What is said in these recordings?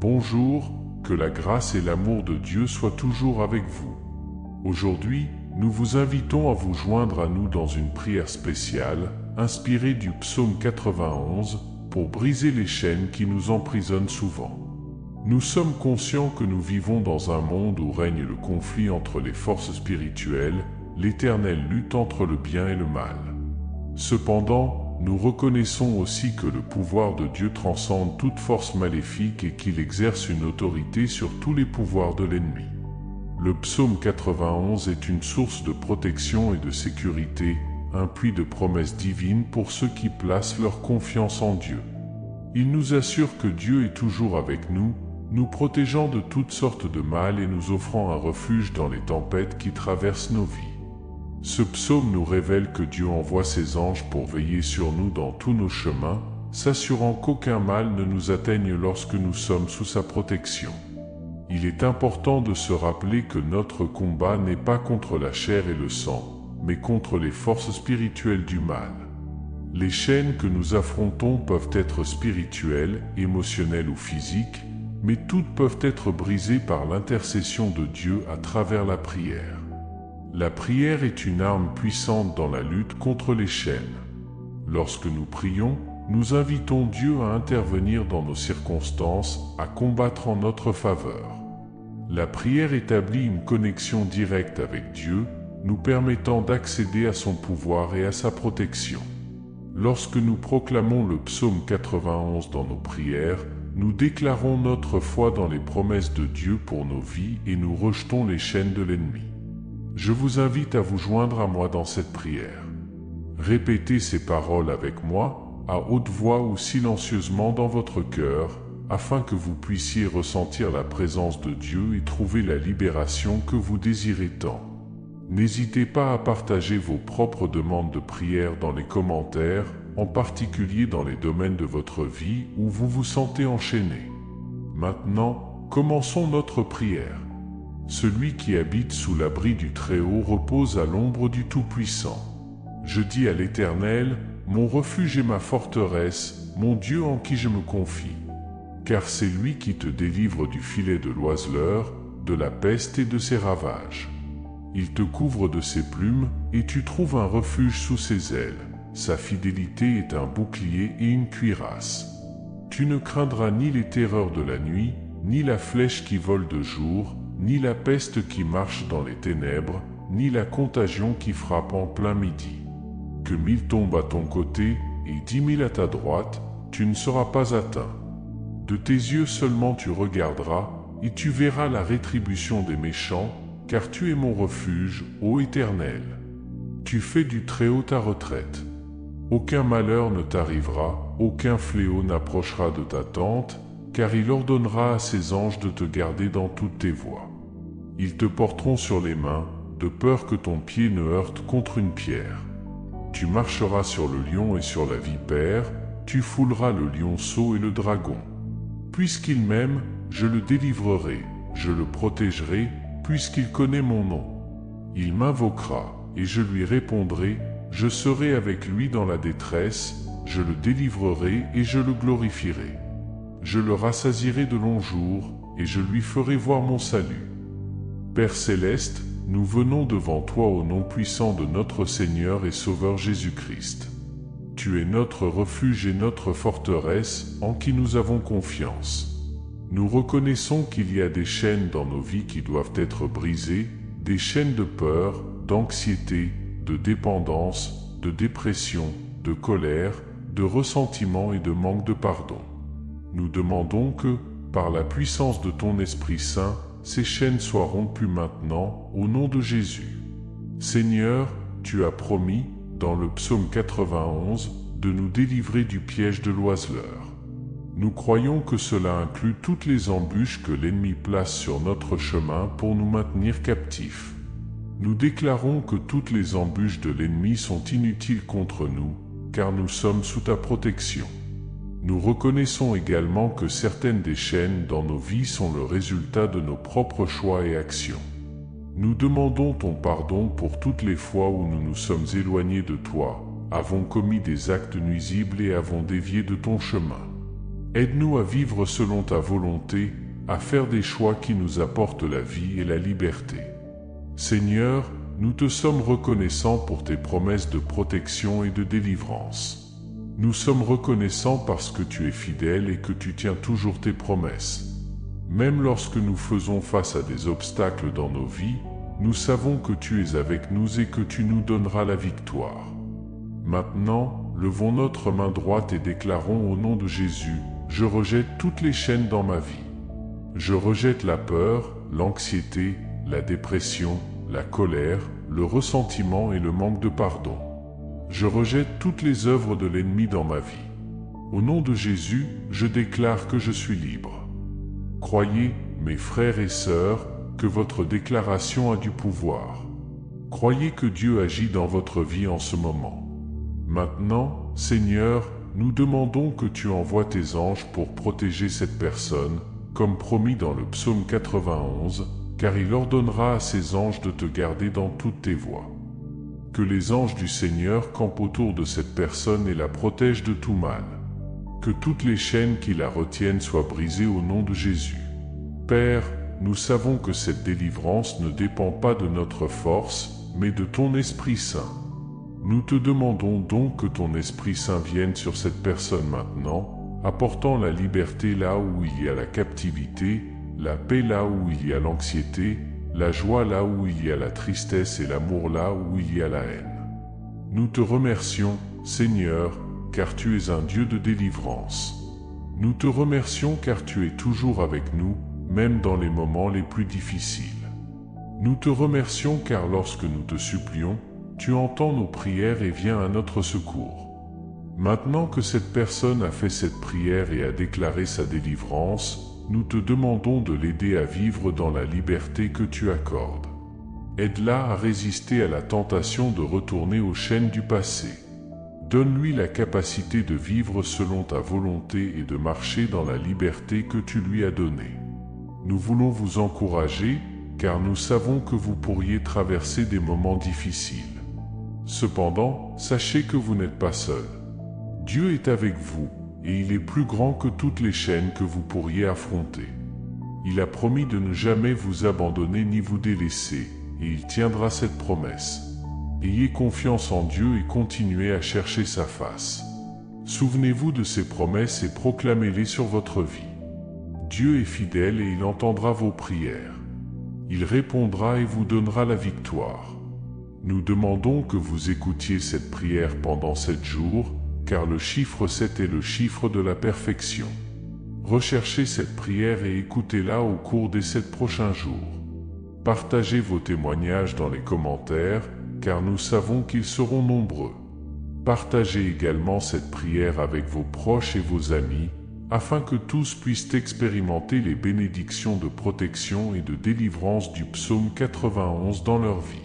Bonjour, que la grâce et l'amour de Dieu soient toujours avec vous. Aujourd'hui, nous vous invitons à vous joindre à nous dans une prière spéciale, inspirée du psaume 91, pour briser les chaînes qui nous emprisonnent souvent. Nous sommes conscients que nous vivons dans un monde où règne le conflit entre les forces spirituelles, l'éternelle lutte entre le bien et le mal. Cependant, nous reconnaissons aussi que le pouvoir de Dieu transcende toute force maléfique et qu'il exerce une autorité sur tous les pouvoirs de l'ennemi. Le psaume 91 est une source de protection et de sécurité, un puits de promesses divines pour ceux qui placent leur confiance en Dieu. Il nous assure que Dieu est toujours avec nous, nous protégeant de toutes sortes de mal et nous offrant un refuge dans les tempêtes qui traversent nos vies. Ce psaume nous révèle que Dieu envoie ses anges pour veiller sur nous dans tous nos chemins, s'assurant qu'aucun mal ne nous atteigne lorsque nous sommes sous sa protection. Il est important de se rappeler que notre combat n'est pas contre la chair et le sang, mais contre les forces spirituelles du mal. Les chaînes que nous affrontons peuvent être spirituelles, émotionnelles ou physiques, mais toutes peuvent être brisées par l'intercession de Dieu à travers la prière. La prière est une arme puissante dans la lutte contre les chaînes. Lorsque nous prions, nous invitons Dieu à intervenir dans nos circonstances, à combattre en notre faveur. La prière établit une connexion directe avec Dieu, nous permettant d'accéder à son pouvoir et à sa protection. Lorsque nous proclamons le psaume 91 dans nos prières, nous déclarons notre foi dans les promesses de Dieu pour nos vies et nous rejetons les chaînes de l'ennemi. Je vous invite à vous joindre à moi dans cette prière. Répétez ces paroles avec moi, à haute voix ou silencieusement dans votre cœur, afin que vous puissiez ressentir la présence de Dieu et trouver la libération que vous désirez tant. N'hésitez pas à partager vos propres demandes de prière dans les commentaires, en particulier dans les domaines de votre vie où vous vous sentez enchaîné. Maintenant, commençons notre prière. Celui qui habite sous l'abri du Très-Haut repose à l'ombre du Tout-Puissant. Je dis à l'Éternel, mon refuge et ma forteresse, mon Dieu en qui je me confie. Car c'est lui qui te délivre du filet de l'oiseleur, de la peste et de ses ravages. Il te couvre de ses plumes, et tu trouves un refuge sous ses ailes. Sa fidélité est un bouclier et une cuirasse. Tu ne craindras ni les terreurs de la nuit, ni la flèche qui vole de jour, ni la peste qui marche dans les ténèbres, ni la contagion qui frappe en plein midi. Que 1000 tombent à ton côté et 10 000 à ta droite, tu ne seras pas atteint. De tes yeux seulement tu regarderas, et tu verras la rétribution des méchants, car tu es mon refuge, ô Éternel. Tu fais du Très-Haut ta retraite. Aucun malheur ne t'arrivera, aucun fléau n'approchera de ta tente, car il ordonnera à ses anges de te garder dans toutes tes voies. Ils te porteront sur les mains, de peur que ton pied ne heurte contre une pierre. Tu marcheras sur le lion et sur la vipère, tu fouleras le lionceau et le dragon. Puisqu'il m'aime, je le délivrerai, je le protégerai, puisqu'il connaît mon nom. Il m'invoquera, et je lui répondrai, je serai avec lui dans la détresse, je le délivrerai et je le glorifierai. Je le rassasierai de longs jours, et je lui ferai voir mon salut. Père céleste, nous venons devant toi au nom puissant de notre Seigneur et Sauveur Jésus-Christ. Tu es notre refuge et notre forteresse, en qui nous avons confiance. Nous reconnaissons qu'il y a des chaînes dans nos vies qui doivent être brisées, des chaînes de peur, d'anxiété, de dépendance, de dépression, de colère, de ressentiment et de manque de pardon. Nous demandons que, par la puissance de ton Esprit Saint, ces chaînes soient rompues maintenant, au nom de Jésus. Seigneur, tu as promis, dans le psaume 91, de nous délivrer du piège de l'oiseleur. Nous croyons que cela inclut toutes les embûches que l'ennemi place sur notre chemin pour nous maintenir captifs. Nous déclarons que toutes les embûches de l'ennemi sont inutiles contre nous, car nous sommes sous ta protection. Nous reconnaissons également que certaines des chaînes dans nos vies sont le résultat de nos propres choix et actions. Nous demandons ton pardon pour toutes les fois où nous nous sommes éloignés de toi, avons commis des actes nuisibles et avons dévié de ton chemin. Aide-nous à vivre selon ta volonté, à faire des choix qui nous apportent la vie et la liberté. Seigneur, nous te sommes reconnaissants pour tes promesses de protection et de délivrance. Nous sommes reconnaissants parce que tu es fidèle et que tu tiens toujours tes promesses. Même lorsque nous faisons face à des obstacles dans nos vies, nous savons que tu es avec nous et que tu nous donneras la victoire. Maintenant, levons notre main droite et déclarons au nom de Jésus, je rejette toutes les chaînes dans ma vie. Je rejette la peur, l'anxiété, la dépression, la colère, le ressentiment et le manque de pardon. Je rejette toutes les œuvres de l'ennemi dans ma vie. Au nom de Jésus, je déclare que je suis libre. Croyez, mes frères et sœurs, que votre déclaration a du pouvoir. Croyez que Dieu agit dans votre vie en ce moment. Maintenant, Seigneur, nous demandons que tu envoies tes anges pour protéger cette personne, comme promis dans le psaume 91, car il ordonnera à ses anges de te garder dans toutes tes voies. Que les anges du Seigneur campent autour de cette personne et la protègent de tout mal. Que toutes les chaînes qui la retiennent soient brisées au nom de Jésus. Père, nous savons que cette délivrance ne dépend pas de notre force, mais de ton Esprit Saint. Nous te demandons donc que ton Esprit Saint vienne sur cette personne maintenant, apportant la liberté là où il y a la captivité, la paix là où il y a l'anxiété, la joie là où il y a la tristesse et l'amour là où il y a la haine. Nous te remercions, Seigneur, car tu es un Dieu de délivrance. Nous te remercions car tu es toujours avec nous, même dans les moments les plus difficiles. Nous te remercions car lorsque nous te supplions, tu entends nos prières et viens à notre secours. Maintenant que cette personne a fait cette prière et a déclaré sa délivrance, nous te demandons de l'aider à vivre dans la liberté que tu accordes. Aide-la à résister à la tentation de retourner aux chaînes du passé. Donne-lui la capacité de vivre selon ta volonté et de marcher dans la liberté que tu lui as donnée. Nous voulons vous encourager, car nous savons que vous pourriez traverser des moments difficiles. Cependant, sachez que vous n'êtes pas seul. Dieu est avec vous, et il est plus grand que toutes les chaînes que vous pourriez affronter. Il a promis de ne jamais vous abandonner ni vous délaisser, et il tiendra cette promesse. Ayez confiance en Dieu et continuez à chercher sa face. Souvenez-vous de ses promesses et proclamez-les sur votre vie. Dieu est fidèle et il entendra vos prières. Il répondra et vous donnera la victoire. Nous demandons que vous écoutiez cette prière pendant 7 jours, car le chiffre 7 est le chiffre de la perfection. Recherchez cette prière et écoutez-la au cours des 7 prochains jours. Partagez vos témoignages dans les commentaires, car nous savons qu'ils seront nombreux. Partagez également cette prière avec vos proches et vos amis, afin que tous puissent expérimenter les bénédictions de protection et de délivrance du psaume 91 dans leur vie.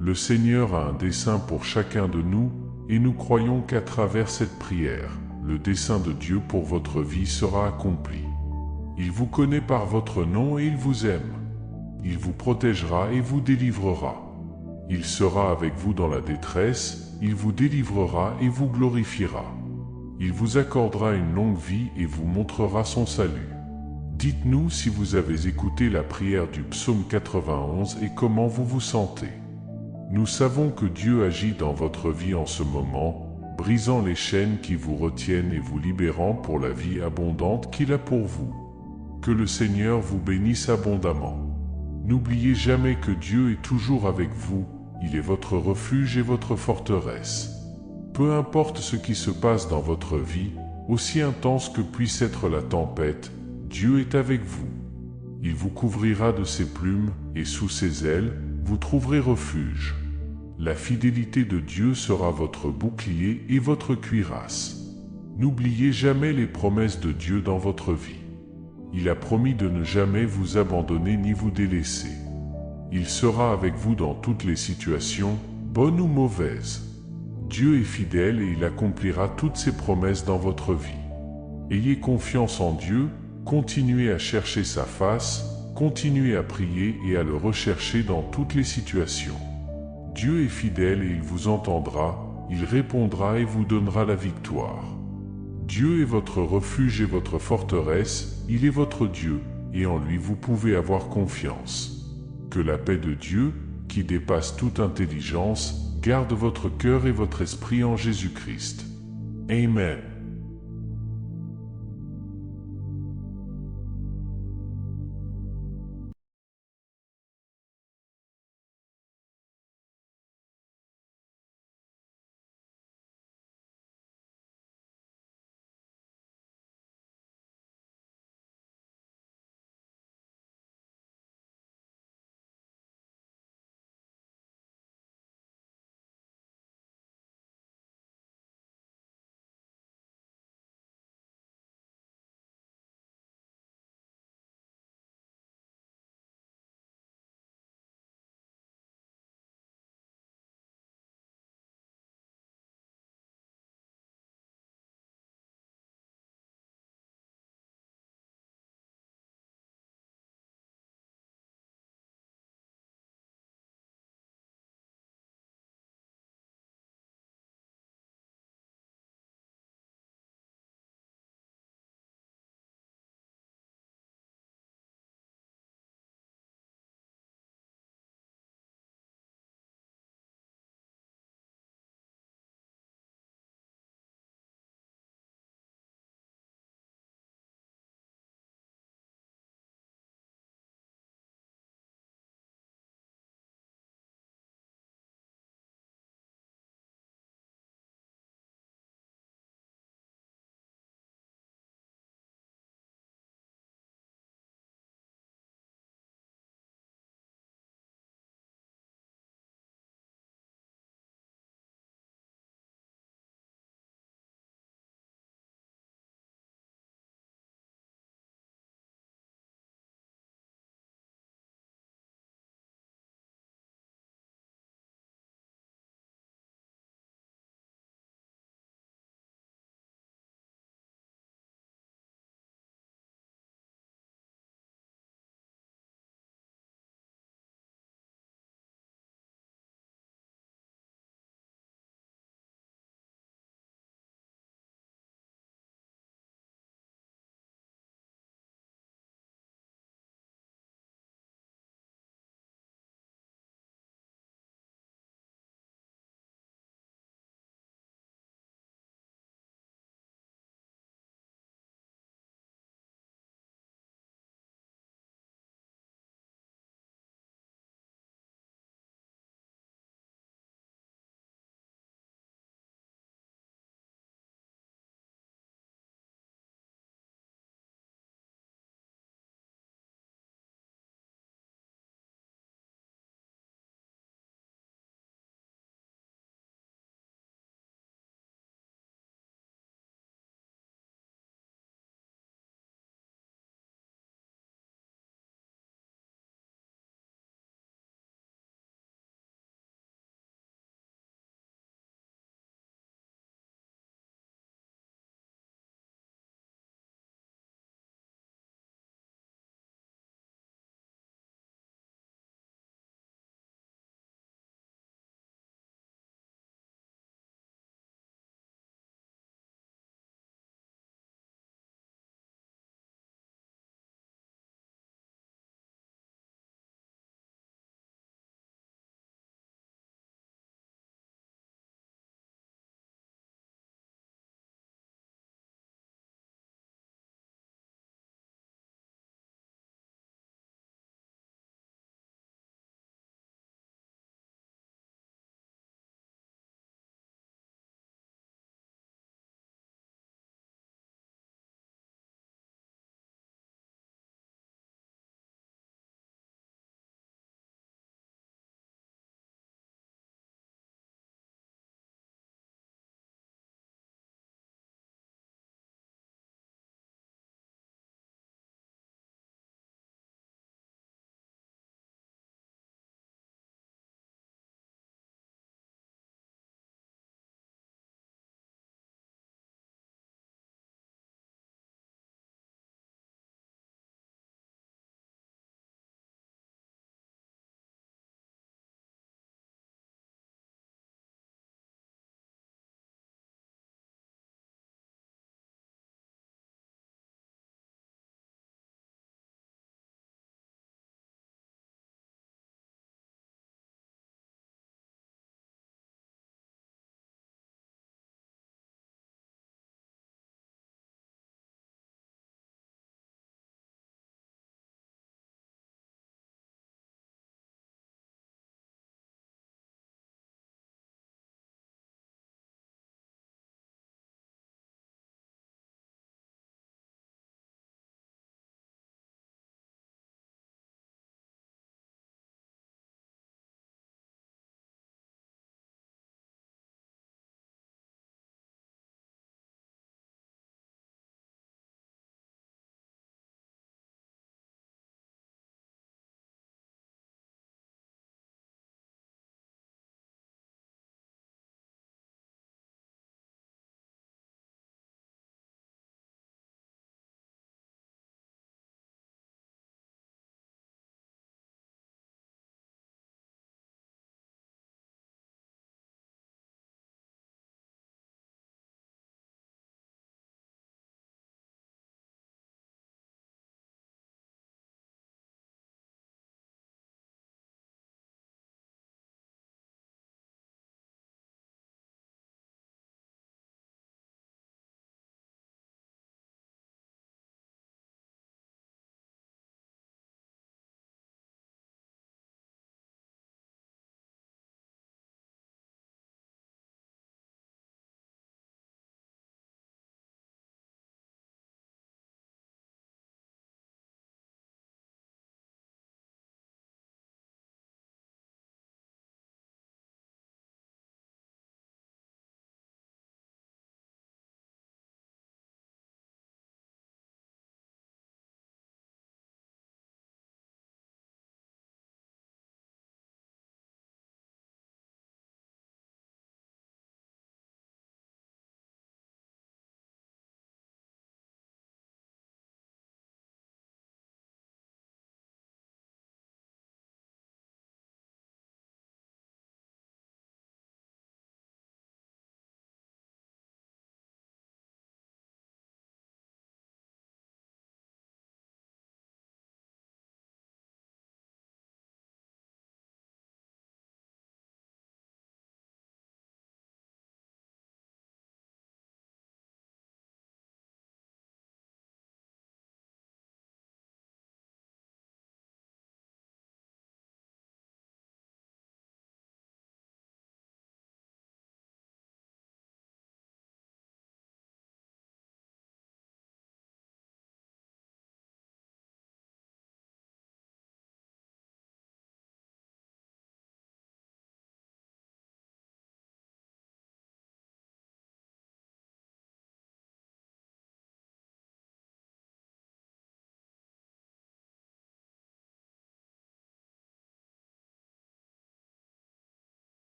Le Seigneur a un dessein pour chacun de nous, et nous croyons qu'à travers cette prière, le dessein de Dieu pour votre vie sera accompli. Il vous connaît par votre nom et il vous aime. Il vous protégera et vous délivrera. Il sera avec vous dans la détresse, il vous délivrera et vous glorifiera. Il vous accordera une longue vie et vous montrera son salut. Dites-nous si vous avez écouté la prière du psaume 91 et comment vous vous sentez. Nous savons que Dieu agit dans votre vie en ce moment, brisant les chaînes qui vous retiennent et vous libérant pour la vie abondante qu'il a pour vous. Que le Seigneur vous bénisse abondamment. N'oubliez jamais que Dieu est toujours avec vous, il est votre refuge et votre forteresse. Peu importe ce qui se passe dans votre vie, aussi intense que puisse être la tempête, Dieu est avec vous. Il vous couvrira de ses plumes, et sous ses ailes, vous trouverez refuge. La fidélité de Dieu sera votre bouclier et votre cuirasse. N'oubliez jamais les promesses de Dieu dans votre vie. Il a promis de ne jamais vous abandonner ni vous délaisser. Il sera avec vous dans toutes les situations, bonnes ou mauvaises. Dieu est fidèle et il accomplira toutes ses promesses dans votre vie. Ayez confiance en Dieu, continuez à chercher sa face, continuez à prier et à le rechercher dans toutes les situations. Dieu est fidèle et il vous entendra, il répondra et vous donnera la victoire. Dieu est votre refuge et votre forteresse, il est votre Dieu, et en lui vous pouvez avoir confiance. Que la paix de Dieu, qui dépasse toute intelligence, garde votre cœur et votre esprit en Jésus-Christ. Amen.